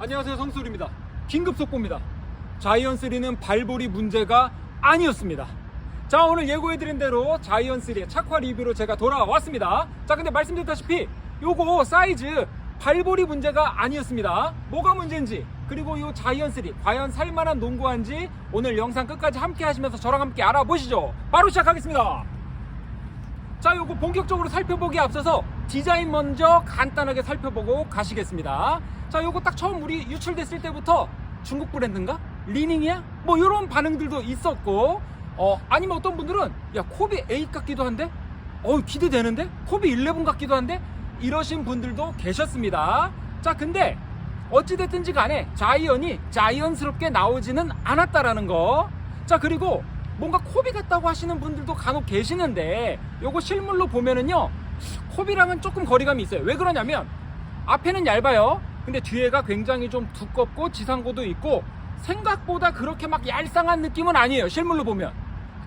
안녕하세요, 성수리입니다. 긴급 속보입니다. 자이언3는 발볼이 문제가 아니었습니다. 자, 오늘 예고해드린 대로 자이언3의 착화 리뷰로 제가 돌아왔습니다. 자, 근데 말씀드렸다시피 요거 사이즈 발볼이 문제가 아니었습니다. 뭐가 문제인지, 그리고 요 자이언3 과연 살만한 농구화인지 오늘 영상 끝까지 함께 하시면서 저랑 함께 알아보시죠. 바로 시작하겠습니다. 자, 요거 본격적으로 살펴보기에 앞서서 디자인 먼저 간단하게 살펴보고 가시겠습니다. 자, 요거 딱 처음 우리 유출됐을 때부터 중국 브랜드인가? 리닝이야? 뭐 요런 반응들도 있었고, 아니면 어떤 분들은 야, 코비 8 같기도 한데? 기대되는데? 코비 11 같기도 한데? 이러신 분들도 계셨습니다. 자, 근데 어찌됐든지 간에 자이언이 자이언스럽게 나오지는 않았다라는 거. 자, 그리고 뭔가 코비 같다고 하시는 분들도 간혹 계시는데 요거 실물로 보면은요, 코비랑은 조금 거리감이 있어요. 왜 그러냐면 앞에는 얇아요. 근데 뒤에가 굉장히 좀 두껍고 지상고도 있고 생각보다 그렇게 막 얄쌍한 느낌은 아니에요. 실물로 보면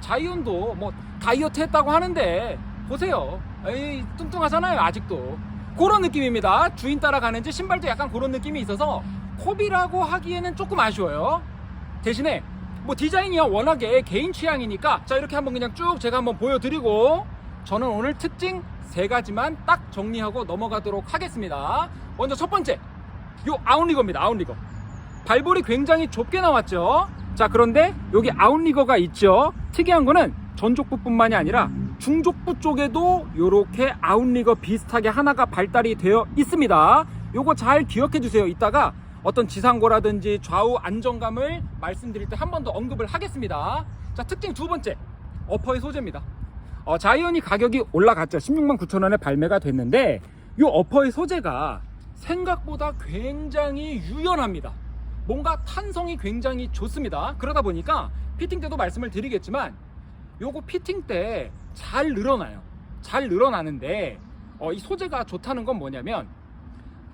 자이언도 뭐 다이어트 했다고 하는데 보세요, 에이, 뚱뚱하잖아요. 아직도 그런 느낌입니다. 주인 따라가는지 신발도 약간 그런 느낌이 있어서 코비라고 하기에는 조금 아쉬워요. 대신에 뭐 디자인이야 워낙에 개인 취향이니까, 자, 이렇게 한번 그냥 쭉 제가 한번 보여드리고 저는 오늘 특징 3가지만 딱 정리하고 넘어가도록 하겠습니다. 먼저 첫 번째, 요 아웃리거입니다. 아웃리거 발볼이 굉장히 좁게 나왔죠. 자, 그런데 여기 아웃리거가 있죠. 특이한 거는 전족부 뿐만이 아니라 중족부 쪽에도 요렇게 아웃리거 비슷하게 하나가 발달이 되어 있습니다. 요거 잘 기억해 주세요. 이따가 어떤 지상고라든지 좌우 안정감을 말씀드릴 때 한 번 더 언급을 하겠습니다. 자, 특징 두 번째, 어퍼의 소재입니다. 자이언이 가격이 올라갔죠. 16만 9천 원에 발매가 됐는데 이 어퍼의 소재가 생각보다 굉장히 유연합니다. 뭔가 탄성이 굉장히 좋습니다. 그러다 보니까 피팅 때도 말씀을 드리겠지만 요거 피팅 때 잘 늘어나요. 잘 늘어나는데 이 소재가 좋다는 건 뭐냐면,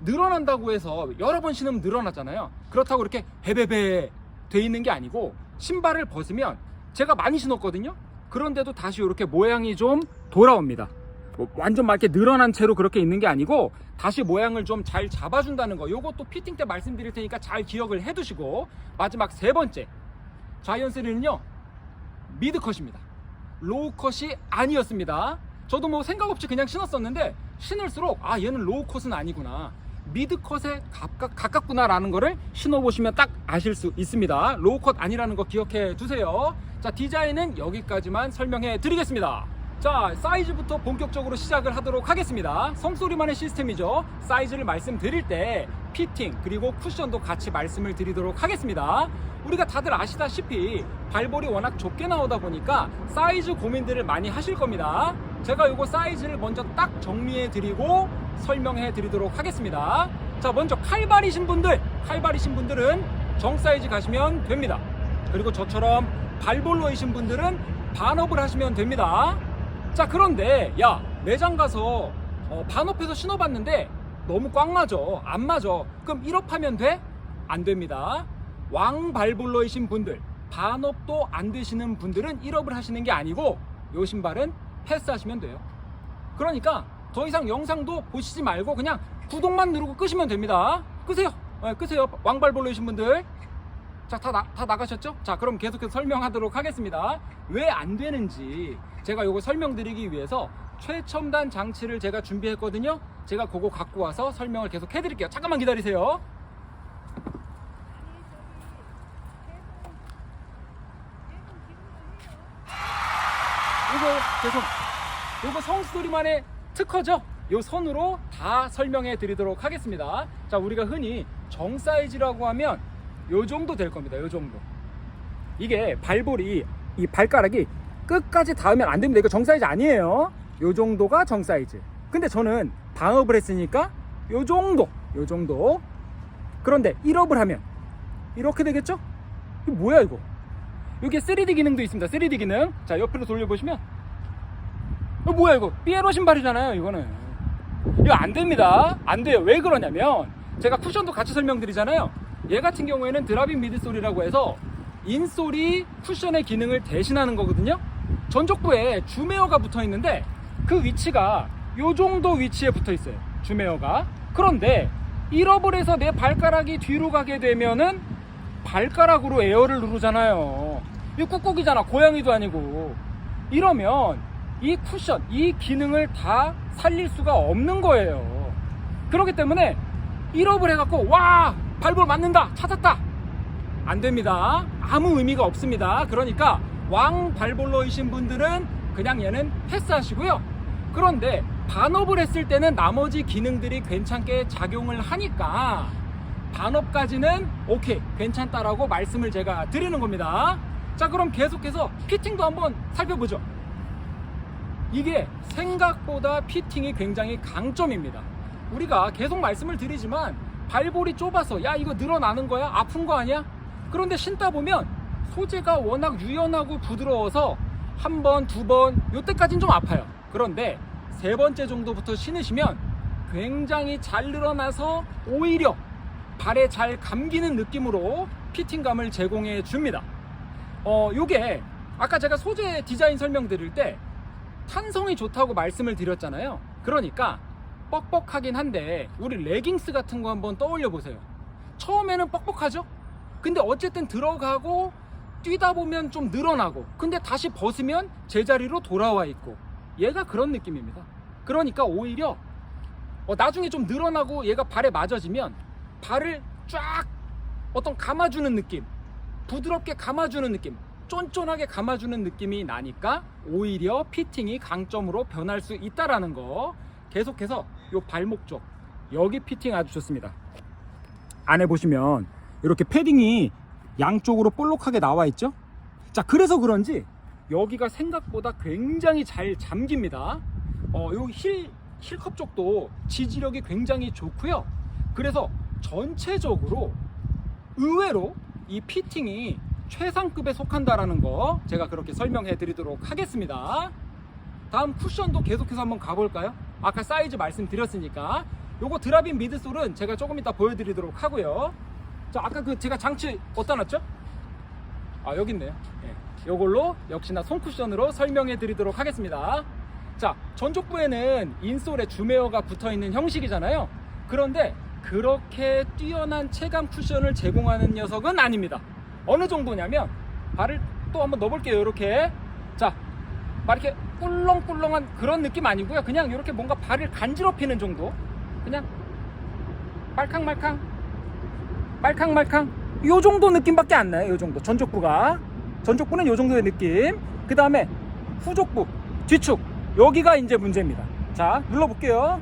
늘어난다고 해서 여러 번 신으면 늘어나잖아요. 그렇다고 이렇게 베베베 돼 있는 게 아니고, 신발을 벗으면 제가 많이 신었거든요. 그런데도 다시 이렇게 모양이 좀 돌아옵니다. 완전 막 이렇게 늘어난 채로 그렇게 있는 게 아니고 다시 모양을 좀 잘 잡아준다는 거, 요것도 피팅 때 말씀드릴 테니까 잘 기억을 해두시고, 마지막 세 번째, 자이언3는요 미드컷입니다. 로우컷이 아니었습니다. 저도 뭐 생각 없이 그냥 신었었는데 신을수록 얘는 로우컷은 아니구나, 미드컷에 가깝구나 라는 거를 신어보시면 딱 아실 수 있습니다. 로우컷 아니라는 거 기억해 두세요. 자, 디자인은 여기까지만 설명해 드리겠습니다. 자, 사이즈부터 본격적으로 시작을 하도록 하겠습니다. 성소리만의 시스템이죠. 사이즈를 말씀드릴 때 피팅 그리고 쿠션도 같이 말씀을 드리도록 하겠습니다. 우리가 다들 아시다시피 발볼이 워낙 좁게 나오다 보니까 사이즈 고민들을 많이 하실 겁니다. 제가 요거 사이즈를 먼저 딱 정리해 드리고 설명해 드리도록 하겠습니다. 자, 먼저 칼발이신 분들은 정 사이즈 가시면 됩니다. 그리고 저처럼 발볼러이신 분들은 반업을 하시면 됩니다. 자, 그런데 야, 매장 가서 반업해서 신어봤는데 너무 꽉 맞아, 안 맞아, 그럼 1업하면 돼? 안 됩니다. 왕발볼러이신 분들, 반업도 안 되시는 분들은 1업을 하시는 게 아니고 요 신발은 패스하시면 돼요. 그러니까 더 이상 영상도 보시지 말고 그냥 구독만 누르고 끄시면 됩니다. 끄세요. 끄세요. 왕발볼러이신 분들. 자, 다 나가셨죠? 자, 그럼 계속해서 설명하도록 하겠습니다. 왜 안 되는지 제가 요거 설명드리기 위해서 최첨단 장치를 제가 준비했거든요. 제가 그거 갖고 와서 설명을 계속 해드릴게요. 잠깐만 기다리세요. 요거 성수소리만의 특허죠? 요 선으로 다 설명해 드리도록 하겠습니다. 자, 우리가 흔히 정 사이즈라고 하면 요 정도 될 겁니다. 요 정도. 이게 발볼이, 이 발가락이 끝까지 닿으면 안 됩니다. 이거 정 사이즈 아니에요. 요 정도가 정 사이즈. 근데 저는 방업을 했으니까 요 정도. 그런데 1업을 하면 이렇게 되겠죠? 이거 뭐야 이거? 여기에 3D 기능도 있습니다. 3D 기능. 자, 옆으로 돌려보시면 뭐야 이거? 삐에로 신발이잖아요. 이거는 이거 안 됩니다. 안 돼요. 왜 그러냐면 제가 쿠션도 같이 설명드리잖아요. 얘 같은 경우에는 드랍인 미드솔이라고 해서 인솔이 쿠션의 기능을 대신하는 거거든요. 전족부에 줌웨어가 붙어 있는데 그 위치가 요 정도 위치에 붙어 있어요. 줌웨어가. 그런데 1업을 해서 내 발가락이 뒤로 가게 되면은 발가락으로 에어를 누르잖아요. 이 꾹꾹이잖아. 고양이도 아니고. 이러면 이 쿠션, 이 기능을 다 살릴 수가 없는 거예요. 그렇기 때문에 1업을 해갖고 와 발볼 맞는다 찾았다 안 됩니다. 아무 의미가 없습니다. 그러니까 왕 발볼러이신 분들은 그냥 얘는 패스하시고요. 그런데 반업을 했을 때는 나머지 기능들이 괜찮게 작용을 하니까 반업까지는 오케이 괜찮다라고 말씀을 제가 드리는 겁니다. 자, 그럼 계속해서 피팅도 한번 살펴보죠. 이게 생각보다 피팅이 굉장히 강점입니다. 우리가 계속 말씀을 드리지만 발볼이 좁아서 야 이거 늘어나는 거야? 아픈 거 아니야? 그런데 신다 보면 소재가 워낙 유연하고 부드러워서 한 번, 두 번 요때까지는 좀 아파요. 그런데 세 번째 정도부터 신으시면 굉장히 잘 늘어나서 오히려 발에 잘 감기는 느낌으로 피팅감을 제공해 줍니다. 요게 아까 제가 소재 디자인 설명드릴 때 탄성이 좋다고 말씀을 드렸잖아요. 그러니까 뻑뻑하긴 한데 우리 레깅스 같은 거 한번 떠올려 보세요. 처음에는 뻑뻑하죠? 근데 어쨌든 들어가고 뛰다 보면 좀 늘어나고 근데 다시 벗으면 제자리로 돌아와 있고 얘가 그런 느낌입니다. 그러니까 오히려 나중에 좀 늘어나고 얘가 발에 맞아지면 발을 쫙 어떤 감아주는 느낌, 부드럽게 감아주는 느낌, 쫀쫀하게 감아주는 느낌이 나니까 오히려 피팅이 강점으로 변할 수 있다라는 거. 계속해서 요 발목 쪽 여기 피팅 아주 좋습니다. 안에 보시면 이렇게 패딩이 양쪽으로 볼록하게 나와 있죠. 자, 그래서 그런지 여기가 생각보다 굉장히 잘 잠깁니다. 요 힐컵 쪽도 지지력이 굉장히 좋고요. 그래서 전체적으로 의외로 이 피팅이 최상급에 속한다라는 거 제가 그렇게 설명해 드리도록 하겠습니다. 다음 쿠션도 계속해서 한번 가볼까요? 아까 사이즈 말씀드렸으니까 요거 드랍인 미드솔은 제가 조금 이따 보여드리도록 하고요. 자, 아까 제가 장치 어디다 놨죠? 여기 있네요. 요걸로 역시나 손쿠션으로 설명해 드리도록 하겠습니다. 자, 전족부에는 인솔에 줌웨어가 붙어있는 형식이잖아요. 그런데 그렇게 뛰어난 체감 쿠션을 제공하는 녀석은 아닙니다. 어느 정도냐면 발을 또 한번 넣어볼게요. 이렇게 자, 막 이렇게 꿀렁꿀렁한 그런 느낌 아니고요. 그냥 이렇게 뭔가 발을 간지럽히는 정도, 그냥 말캉말캉 요 정도 느낌밖에 안 나요. 요 정도. 전족부는 요 정도의 느낌. 그 다음에 후족부 뒤축 여기가 이제 문제입니다. 자, 눌러볼게요.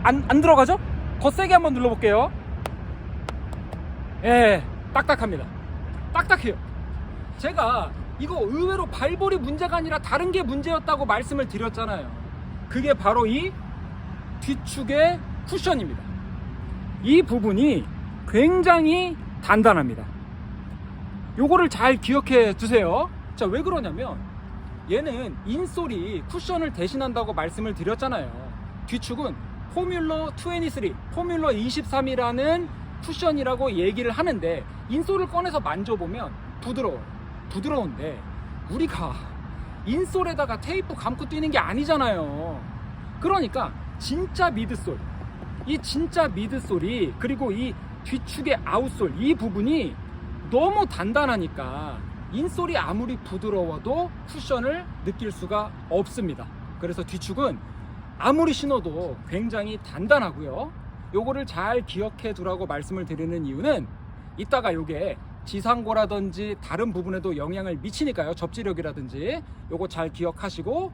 안 들어가죠? 더 세게 한번 눌러볼게요. 딱딱합니다. 딱딱해요. 제가 이거 의외로 발볼이 문제가 아니라 다른 게 문제였다고 말씀을 드렸잖아요. 그게 바로 이 뒤축의 쿠션입니다. 이 부분이 굉장히 단단합니다. 요거를 잘 기억해 두세요. 자, 왜 그러냐면 얘는 인솔이 쿠션을 대신한다고 말씀을 드렸잖아요. 뒤축은 포뮬러 23, 포뮬러 23이라는 쿠션이라고 얘기를 하는데 인솔을 꺼내서 만져보면 부드러운데 우리가 인솔에다가 테이프 감고 뛰는 게 아니잖아요. 그러니까 진짜 미드솔, 이 진짜 미드솔이, 그리고 이 뒤축의 아웃솔, 이 부분이 너무 단단하니까 인솔이 아무리 부드러워도 쿠션을 느낄 수가 없습니다. 그래서 뒤축은 아무리 신어도 굉장히 단단하고요. 요거를 잘 기억해 두라고 말씀을 드리는 이유는 이따가 요게 지상고라든지 다른 부분에도 영향을 미치니까요. 접지력이라든지 요거 잘 기억하시고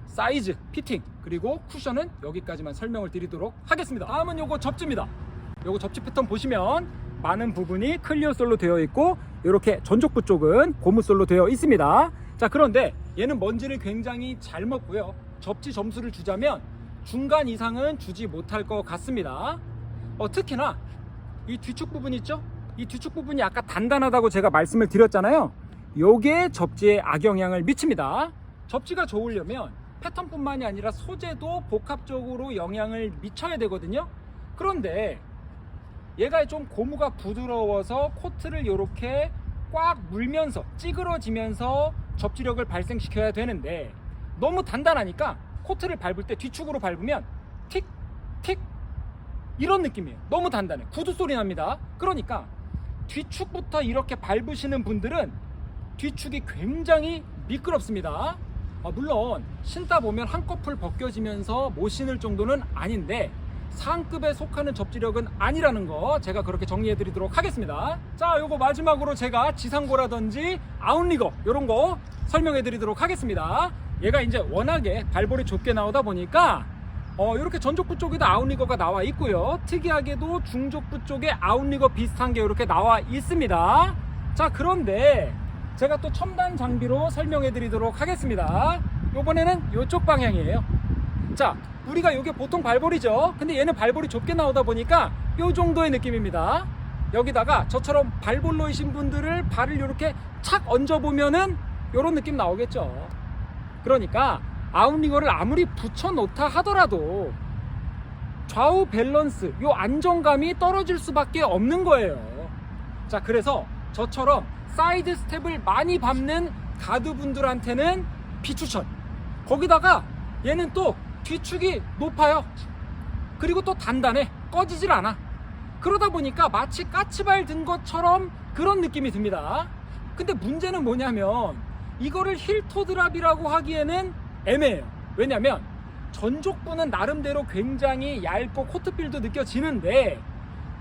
사이즈, 피팅, 그리고 쿠션은 여기까지만 설명을 드리도록 하겠습니다. 다음은 요거 접지입니다. 요거 접지 패턴 보시면 많은 부분이 클리어솔로 되어 있고 이렇게 전족부 쪽은 고무솔로 되어 있습니다. 자, 그런데 얘는 먼지를 굉장히 잘 먹고요. 접지 점수를 주자면 중간 이상은 주지 못할 것 같습니다. 특히나 이 뒤축 부분 있죠? 이 뒤축 부분이 아까 단단하다고 제가 말씀을 드렸잖아요. 요게 접지에 악영향을 미칩니다. 접지가 좋으려면 패턴뿐만이 아니라 소재도 복합적으로 영향을 미쳐야 되거든요. 그런데 얘가 좀 고무가 부드러워서 코트를 이렇게 꽉 물면서 찌그러지면서 접지력을 발생시켜야 되는데 너무 단단하니까 코트를 밟을 때 뒤축으로 밟으면 틱 이런 느낌이에요. 너무 단단해. 구두 소리 납니다. 그러니까 뒤축부터 이렇게 밟으시는 분들은 뒤축이 굉장히 미끄럽습니다. 물론 신다 보면 한꺼풀 벗겨지면서 못 신을 정도는 아닌데 상급에 속하는 접지력은 아니라는 거 제가 그렇게 정리해 드리도록 하겠습니다. 자, 요거 마지막으로 제가 지상고라든지 아웃리거 요런 거 설명해 드리도록 하겠습니다. 얘가 이제 워낙에 발볼이 좁게 나오다 보니까 이렇게 전족부 쪽에도 아웃리거가 나와 있고요. 특이하게도 중족부 쪽에 아웃리거 비슷한 게 이렇게 나와 있습니다. 자, 그런데 제가 또 첨단 장비로 설명해 드리도록 하겠습니다. 요번에는 이쪽 방향이에요. 자, 우리가 이게 보통 발볼이죠. 근데 얘는 발볼이 좁게 나오다 보니까 요 정도의 느낌입니다. 여기다가 저처럼 발볼로이신 분들을 발을 이렇게 착 얹어보면은 요런 느낌 나오겠죠. 그러니까 아웃리거를 아무리 붙여놓다 하더라도 좌우 밸런스, 요 안정감이 떨어질 수밖에 없는 거예요. 자, 그래서 저처럼 사이드 스텝을 많이 밟는 가드분들한테는 비추천. 거기다가 얘는 또 뒤축이 높아요. 그리고 또 단단해. 꺼지질 않아. 그러다 보니까 마치 까치발 든 것처럼 그런 느낌이 듭니다. 근데 문제는 뭐냐면 이거를 힐토 드랍이라고 하기에는 애매해요. 왜냐면 전족부는 나름대로 굉장히 얇고 코트필도 느껴지는데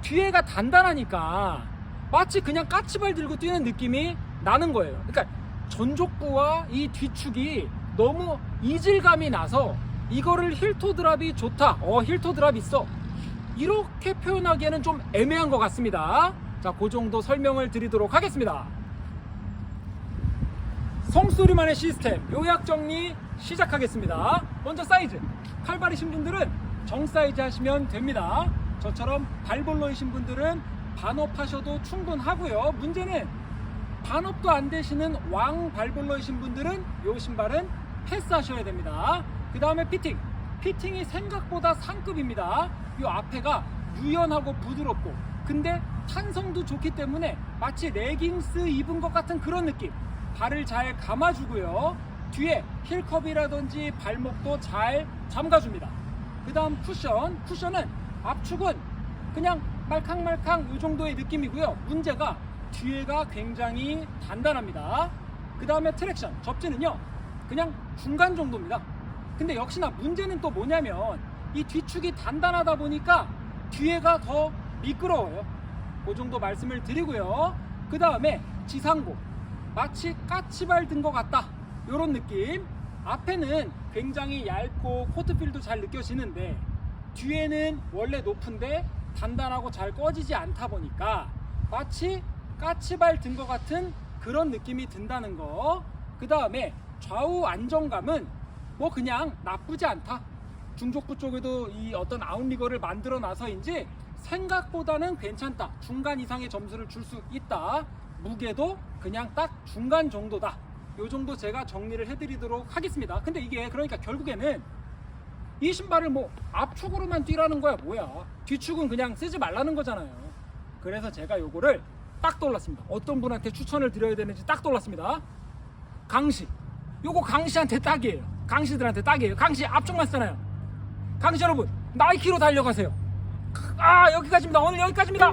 뒤에가 단단하니까 마치 그냥 까치발 들고 뛰는 느낌이 나는 거예요. 그러니까 전족부와 이 뒤축이 너무 이질감이 나서 이거를 힐토 드랍이 좋다, 힐토 드랍 있어, 이렇게 표현하기에는 좀 애매한 것 같습니다. 자, 그 정도 설명을 드리도록 하겠습니다. 성소리만의 시스템 요약 정리 시작하겠습니다. 먼저 사이즈, 칼발이신 분들은 정 사이즈 하시면 됩니다. 저처럼 발볼로이신 분들은 반업 하셔도 충분하고요. 문제는 반업도 안 되시는 왕 발볼로이신 분들은 요 신발은 패스하셔야 됩니다. 그 다음에 피팅이 생각보다 상급입니다. 이 앞에가 유연하고 부드럽고 근데 탄성도 좋기 때문에 마치 레깅스 입은 것 같은 그런 느낌. 발을 잘 감아주고요. 뒤에 힐컵이라든지 발목도 잘 잠가줍니다. 그 다음 쿠션은 압축은 그냥 말캉말캉 이 정도의 느낌이고요. 문제가 뒤에가 굉장히 단단합니다. 그 다음에 트랙션, 접지는요 그냥 중간 정도입니다. 근데 역시나 문제는 또 뭐냐면 이 뒤축이 단단하다 보니까 뒤에가 더 미끄러워요. 그 정도 말씀을 드리고요. 그 다음에 지상고, 마치 까치발 든 것 같다 이런 느낌. 앞에는 굉장히 얇고 코트필도 잘 느껴지는데 뒤에는 원래 높은데 단단하고 잘 꺼지지 않다 보니까 마치 까치발 든 것 같은 그런 느낌이 든다는 거. 그 다음에 좌우 안정감은 뭐 그냥 나쁘지 않다. 중족부 쪽에도 이 어떤 아웃리거를 만들어 놔서인지 생각보다는 괜찮다. 중간 이상의 점수를 줄 수 있다. 무게도 그냥 딱 중간 정도다. 요 정도 제가 정리를 해드리도록 하겠습니다. 근데 이게 그러니까 결국에는 이 신발을 뭐 앞축으로만 뛰라는 거야 뭐야. 뒤축은 그냥 쓰지 말라는 거잖아요. 그래서 제가 요거를 딱 떠올랐습니다. 어떤 분한테 추천을 드려야 되는지 딱 떠올랐습니다. 강시. 요거 강시한테 딱이에요. 강시들한테 딱이에요. 강시 앞쪽만 쓰잖아요. 강시 여러분, 나이키로 달려가세요. 여기까지입니다. 오늘 여기까지입니다.